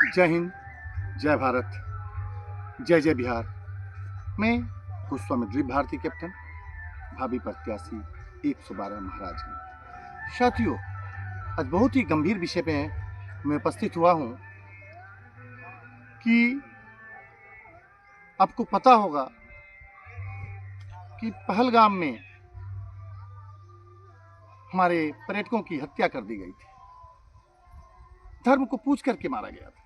जय हिंद, जय भारत, जय जय बिहार। मैं गोस्वामी दिलीप भारती, कैप्टन, भावी प्रत्याशी 112 महाराजगंज। साथियों, आज बहुत ही गंभीर विषय पे मैं उपस्थित हुआ हूँ कि आपको पता होगा कि पहलगाम में हमारे पर्यटकों की हत्या कर दी गई थी। धर्म को पूछ करके मारा गया था।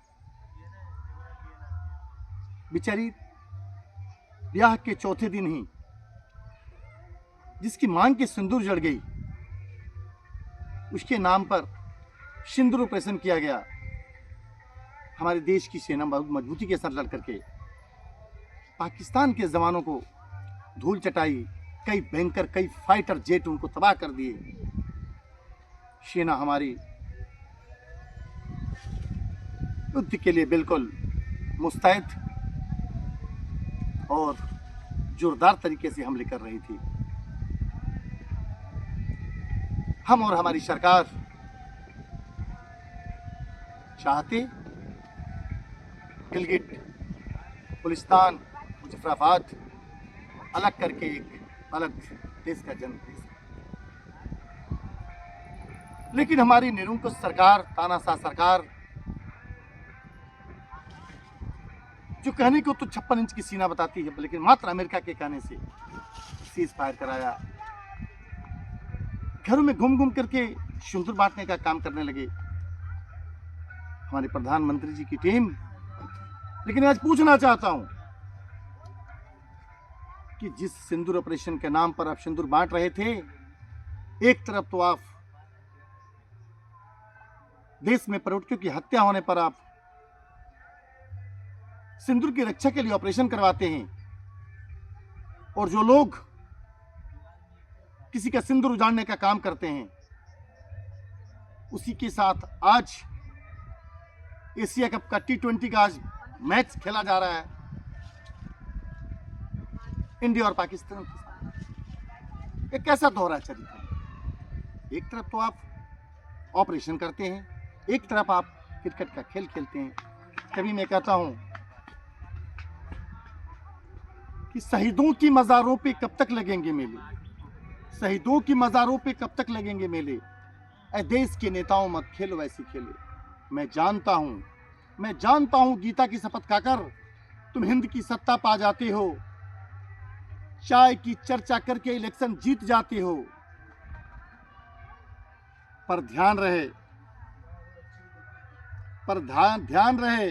बेचारी ब्याह के चौथे दिन ही जिसकी मांग के सिंदूर जड़ गई, उसके नाम पर सिंदूर ऑपरेशन किया गया। हमारे देश की सेना बहुत मजबूती के साथ लड़ करके पाकिस्तान के जवानों को धूल चटाई, कई बैंकर, कई फाइटर जेट उनको तबाह कर दिए। सेना हमारी युद्ध के लिए बिल्कुल मुस्तैद और जोरदार तरीके से हमले कर रही थी। हम और हमारी सरकार चाहते गिलगिट, पुलिस्तान, मुजफ्फराबाद अलग करके एक अलग देश का जन्म देश, लेकिन हमारी निरंकुश सरकार, तानाशाह सरकार, जो कहने को तो 56 इंच की सीना बताती है, लेकिन मात्र अमेरिका के कहने से सीज फायर कराया। घरों में घूम घूम करके सिंदूर बांटने का काम करने लगे हमारे प्रधानमंत्री जी की टीम। लेकिन आज पूछना चाहता हूं कि जिस सिंदूर ऑपरेशन के नाम पर आप सिंदूर बांट रहे थे, एक तरफ तो आप देश में पर्यटकों की हत्या होने पर आप सिंदूर की रक्षा के लिए ऑपरेशन करवाते हैं, और जो लोग किसी का सिंदूर उजाड़ने का काम करते हैं, उसी के साथ आज एशिया कप का T20 का आज मैच खेला जा रहा है इंडिया और पाकिस्तान के साथ। एक कैसा दोहरा चरित्र है। एक तरफ तो आप ऑपरेशन करते हैं, एक तरफ आप क्रिकेट का खेल खेलते हैं। कभी मैं कहता हूं कि शहीदों की मज़ारों पे कब तक लगेंगे मेले, शहीदों की मज़ारों पे कब तक लगेंगे मेले। ऐ देश के नेताओं मत खेलो वैसी खेले। मैं जानता हूं गीता की शपथ खाकर तुम हिंद की सत्ता पा जाते हो, चाय की चर्चा करके इलेक्शन जीत जाते हो, पर ध्यान रहे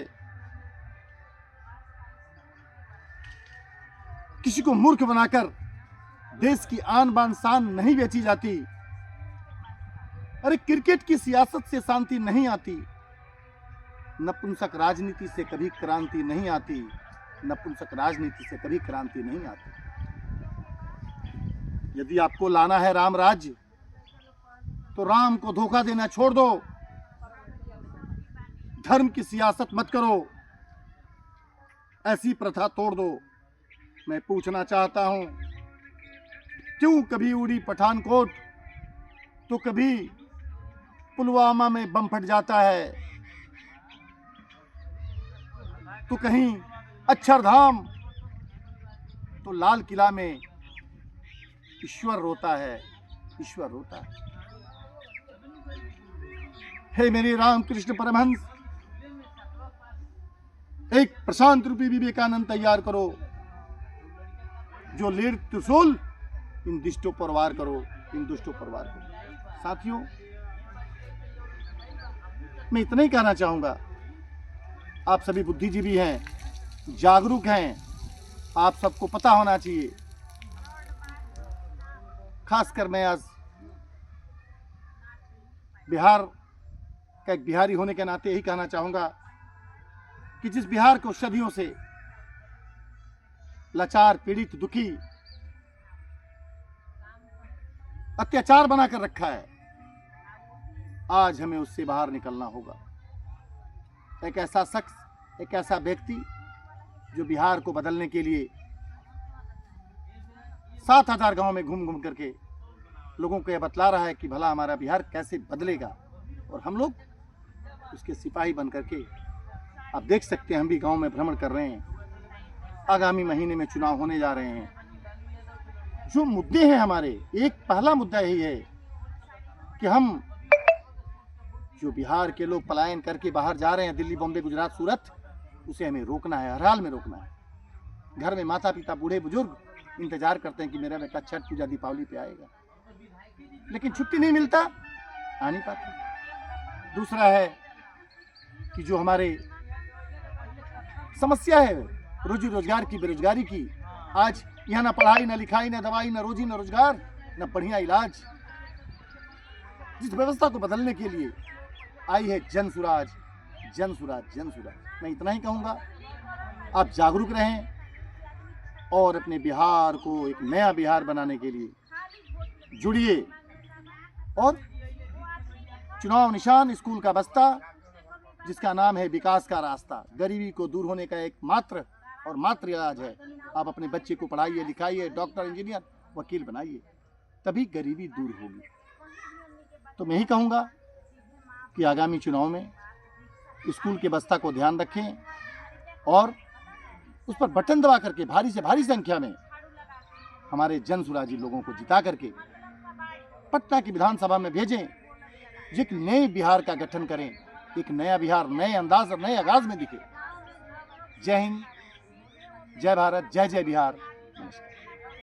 किसी को मूर्ख बनाकर देश की आन बान शान नहीं बेची जाती। अरे क्रिकेट की सियासत से शांति नहीं आती, नपुंसक राजनीति से कभी क्रांति नहीं आती, नपुंसक राजनीति से कभी क्रांति नहीं आती। यदि आपको लाना है राम राज्य, तो राम को धोखा देना छोड़ दो, धर्म की सियासत मत करो, ऐसी प्रथा तोड़ दो। मैं पूछना चाहता हूं, क्यों कभी उड़ी पठानकोट तो कभी पुलवामा में बम फट जाता है, तो कहीं अक्षरधाम तो लाल किला में ईश्वर रोता है। हे मेरे रामकृष्ण परमहंस, एक प्रशांत रूपी विवेकानंद तैयार करो, जो लीड त्रिशूल इन दुष्टों पर वार करो। साथियों, मैं इतना ही कहना चाहूंगा, आप सभी बुद्धिजीवी हैं, जागरूक हैं, आप सबको पता होना चाहिए। खासकर मैं आज बिहार का एक बिहारी होने के नाते यही कहना चाहूंगा कि जिस बिहार को सदियों से लाचार, पीड़ित, दुखी, अत्याचार बनाकर रखा है, आज हमें उससे बाहर निकलना होगा। एक ऐसा शख्स, एक ऐसा व्यक्ति जो बिहार को बदलने के लिए 7000 गांव में घूम घूम करके लोगों को यह बतला रहा है कि भला हमारा बिहार कैसे बदलेगा, और हम लोग उसके सिपाही बन करके आप देख सकते हैं हम भी गांव में भ्रमण कर रहे हैं, आगामी महीने में चुनाव होने जा रहे हैं। जो मुद्दे हैं हमारे, एक पहला मुद्दा यही है कि हम जो बिहार के लोग पलायन करके बाहर जा रहे हैं, दिल्ली, बॉम्बे, गुजरात, सूरत, उसे हमें रोकना है, हर हाल में रोकना है। घर में माता पिता, बूढ़े बुजुर्ग इंतजार करते हैं कि मेरा बेटा छठ पूजा दीपावली पे आएगा, लेकिन छुट्टी नहीं मिलता, आ नहीं पाता। दूसरा है कि जो हमारे समस्या है रोजी रोजगार की, बेरोजगारी की, आज यहाँ ना पढ़ाई, ना लिखाई, ना दवाई, ना रोजी, ना रोजगार, ना बढ़िया इलाज। जिस व्यवस्था को बदलने के लिए आई है जन सुराज, जन सुराज, जन सुराज। मैं इतना ही कहूँगा, आप जागरूक रहें और अपने बिहार को एक नया बिहार बनाने के लिए जुड़िए। और चुनाव निशान स्कूल का बस्ता, जिसका नाम है विकास का रास्ता, गरीबी को दूर होने का एक मात्र और मात्र इलाज है। आप अपने बच्चे को पढ़ाइए, लिखाइए, डॉक्टर, इंजीनियर, वकील बनाइए, तभी गरीबी दूर होगी। तो मैं ही कहूँगा कि आगामी चुनाव में स्कूल के बस्ता को ध्यान रखें और उस पर बटन दबा करके भारी से भारी संख्या में हमारे जन सुराजी लोगों को जिता करके पटना की विधानसभा में भेजें। एक नए बिहार का गठन करें, एक नया बिहार नए अंदाज और नए आगाज में दिखे। जय हिंद, जय भारत, जय जय बिहार।